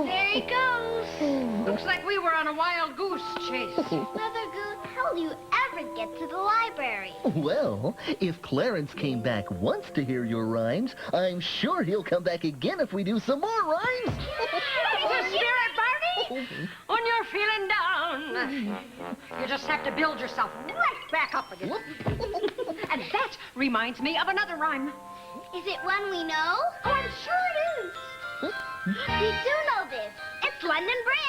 There he goes. Looks like we were on a wild goose chase. Mother Goose, how do you ever get to the library? Well, if Clarence came back once to hear your rhymes, I'm sure he'll come back again if we do some more rhymes. The spirit, Barney! When you're feeling down, you just have to build yourself right back up again. And that reminds me of another rhyme. Is it one we know? Oh, I'm sure it is. We do know this. It's London Bridge.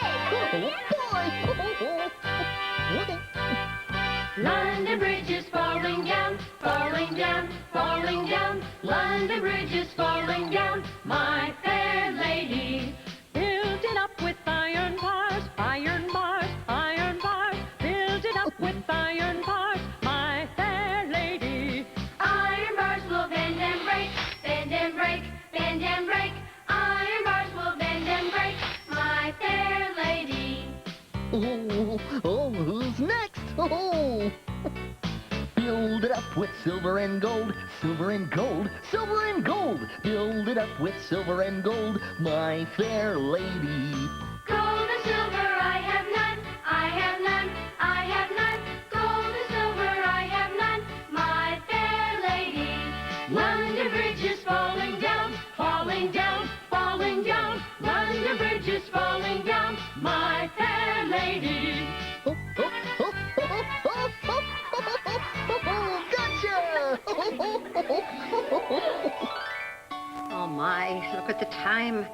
London Bridge is falling down, falling down, falling down. London Bridge is falling down, my fair lady. Build it up with iron bars, iron bars, iron bars. Build it up with iron bars, my fair lady. Iron bars will bend and break, bend and break, bend and break. Iron bars will bend and break, my fair lady. Oh, who's next? Oh. Build it up with silver and gold, silver and gold, silver and gold. Build it up with silver and gold, my fair lady. Gold and silver I have none, I have none, I have none. Gold and silver I have none, my fair lady. London Bridge is falling down, falling down, falling down. London Bridge is falling down, my fair lady. Gotcha! Oh, my, look at the time.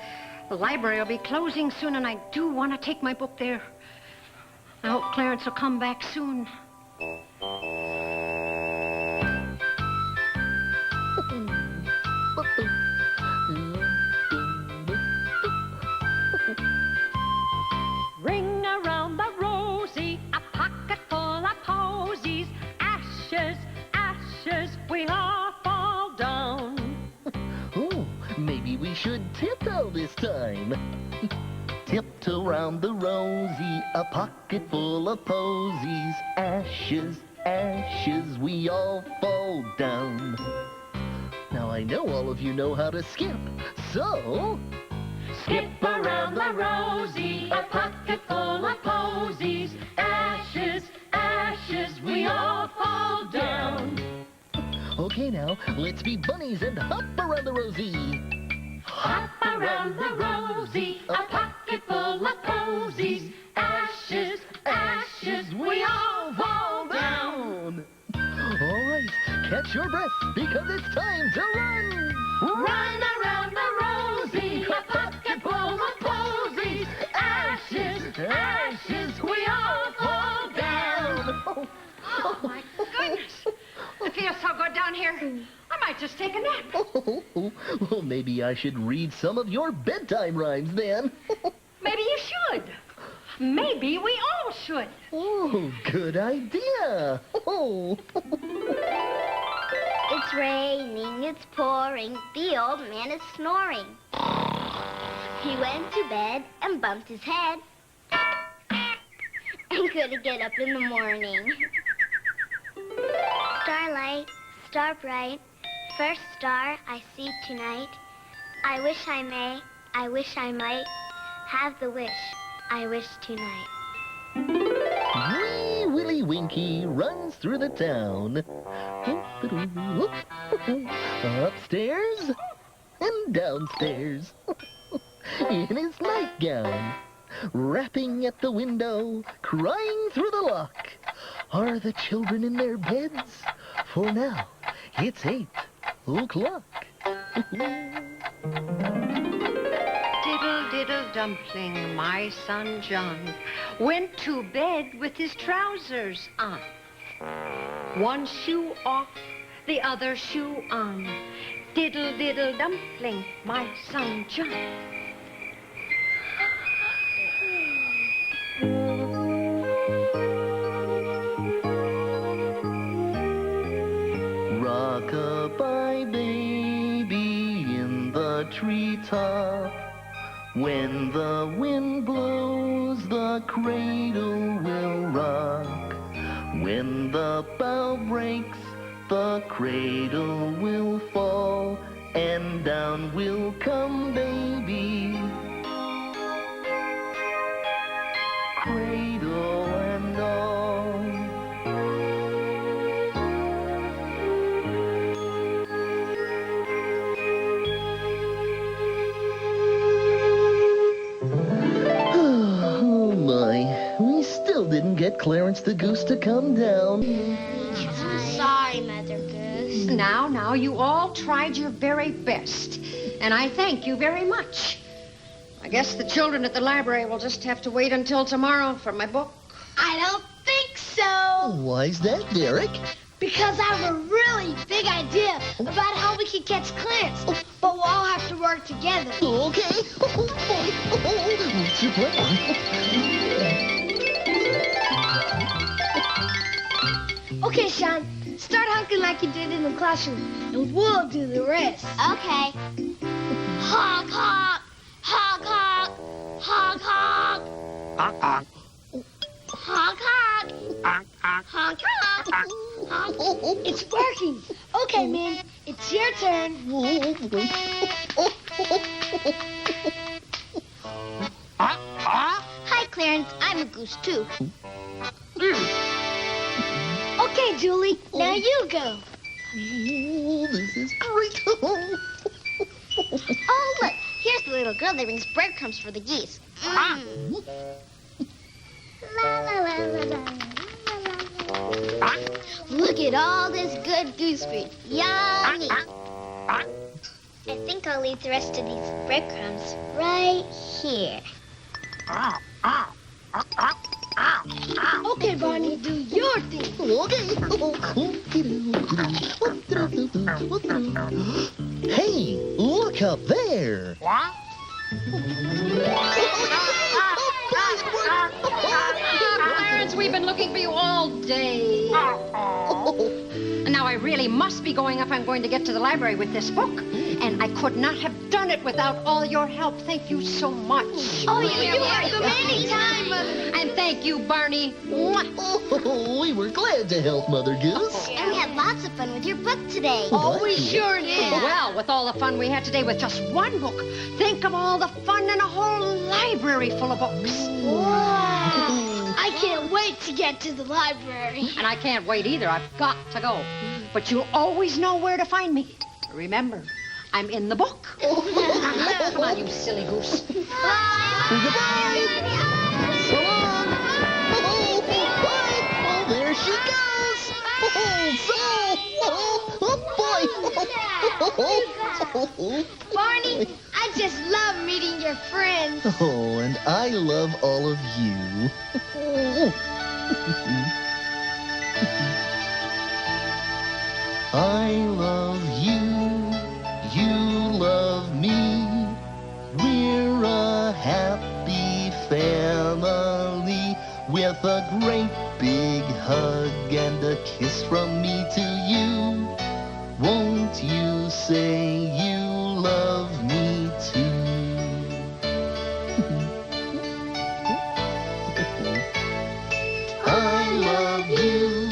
The library will be closing soon, and I do want to take my book there. I hope Clarence will come back soon. Ring around the rosy, a pocket full of posies. Ashes, ashes, we all fall down. Oh, maybe we should tiptoe this time. Tiptoe round the rosy, a pocket full of posies. Ashes, ashes, we all fall down. Now I know all of you know how to skip, so... Skip around the rosy, a pocket full of posies. Ashes, ashes, we all fall down. Okay, now, let's be bunnies and hop around the rosy. Hop around the rosy, a pocket full of posies. Ashes, ashes, we all fall down. All right, catch your breath, because it's time to run. Run around the rosy, a pocket full of posies. Ashes, ashes, we all fall down. Oh, my goodness. It feels so good down here. I might just take a nap. Well, maybe I should read some of your bedtime rhymes then. Maybe you should. Maybe we all should. Oh, good idea. Oh. It's raining, it's pouring, the old man is snoring. He went to bed and bumped his head and couldn't get up in the morning. Starlight, star bright, first star I see tonight. I wish I may, I wish I might have the wish I wish tonight. Wee Willie Winky runs through the town. Upstairs and downstairs. In his nightgown. Rapping at the window, crying through the lock. Are the children in their beds? For now, it's 8 o'clock. Diddle, diddle, dumpling, my son John went to bed with his trousers on. One shoe off, the other shoe on. Diddle, diddle, dumpling, my son John. Rock-a-bye baby in the treetop. When the wind blows, the cradle will rock. When the bough breaks, the cradle will fall, and down will come baby. Cradle and all. Oh my, we still didn't get Clarence the Goose to come down. I'm sorry, Mother Goose. Now, you all tried your very best, and I thank you very much. I guess the children at the library will just have to wait until tomorrow for my book. I don't think so. Why's that, Derek? Because I have a really big idea about how we can catch Clarence. But we'll all have to work together. Okay. What's your plan? Okay, Sean. Start honking like you did in the classroom, and we'll do the rest. Okay. Honk, honk. Honk, honk. Honk, honk. Honk, honk. Honk, honk. Honk, honk. Honk, honk. Honk. It's working. Okay, man. It's your turn. Hi, Clarence. I'm a goose, too. Okay, Julie. Now you go. Oh, this is great. Oh, look. Here's the little girl that brings breadcrumbs for the geese. La, la, la, la, la, la. Look at all this good goose food. Yummy. I think I'll leave the rest of these breadcrumbs right here. Okay, Barney. Do your thing. Hey, look up there. Clarence, we've been looking for you all day. Now, I really must be going if I'm going to get to the library with this book. And I could not have done it without all your help. Thank you so much. Oh, you're welcome anytime, Mother. And thank you, Barney. Oh, we were glad to help, Mother Goose. And we had lots of fun with your book today. Oh, we sure did. Well, with all the fun we had today with just one book, think of all the fun in a whole library full of books. Wow. I can't wait to get to the library. And I can't wait either. I've got to go. But you'll always know where to find me. Remember, I'm in the book. Come on, you silly goose. Goodbye. So long. Oh, bye. Oh, there she goes. Oh, boy. Barney, I just love meeting your friends. Oh, and I love all of you. I love you, you love me. We're a happy family with a great big hug and a kiss from me to you. Won't you say you love me too? I love you,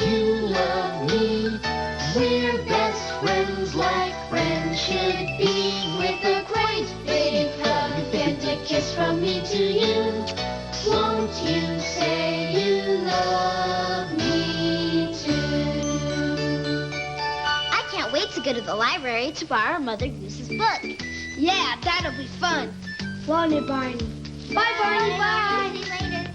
you love me. We're best friends like friends should be. With a great big hug and a kiss from me to you. Won't you say you love me too? I can't wait to go to the library to borrow Mother Goose's book. Yeah, that'll be fun. Won't it, Barney? Bye, Barney. Bye. See you later.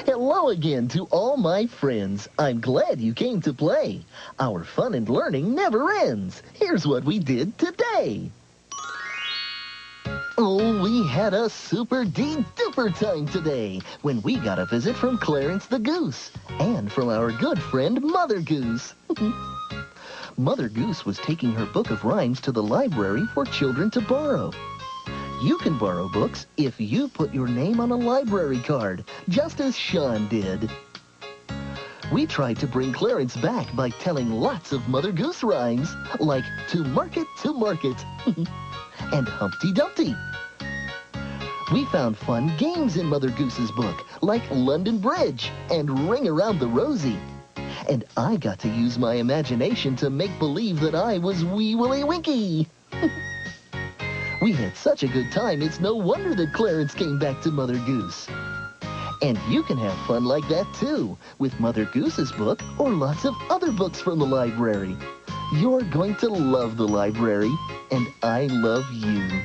Hello again to all my friends. I'm glad you came to play. Our fun and learning never ends. Here's what we did today. Oh, we had a super-duper time today when we got a visit from Clarence the Goose and from our good friend Mother Goose. Mother Goose was taking her book of rhymes to the library for children to borrow. You can borrow books if you put your name on a library card, just as Sean did. We tried to bring Clarence back by telling lots of Mother Goose rhymes, like to market, and Humpty Dumpty. We found fun games in Mother Goose's book, like London Bridge and Ring Around the Rosie. And I got to use my imagination to make believe that I was Wee Willie Winkie. We had such a good time, it's no wonder that Clarence came back to Mother Goose. And you can have fun like that, too, with Mother Goose's book or lots of other books from the library. You're going to love the library, and I love you.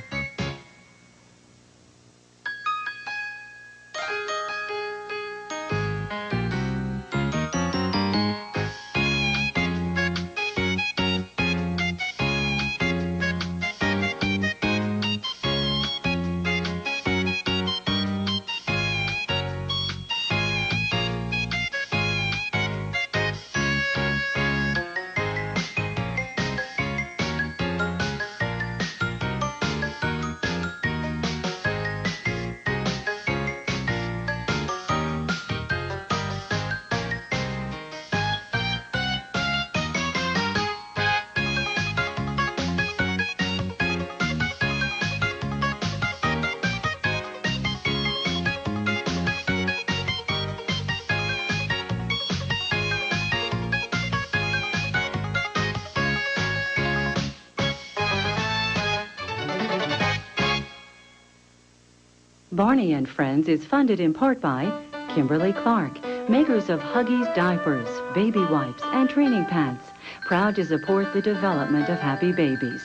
Barney and Friends is funded in part by Kimberly Clark, makers of Huggies diapers, baby wipes, and training pants, proud to support the development of happy babies,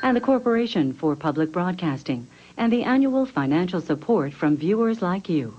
and the Corporation for Public Broadcasting, and the annual financial support from viewers like you.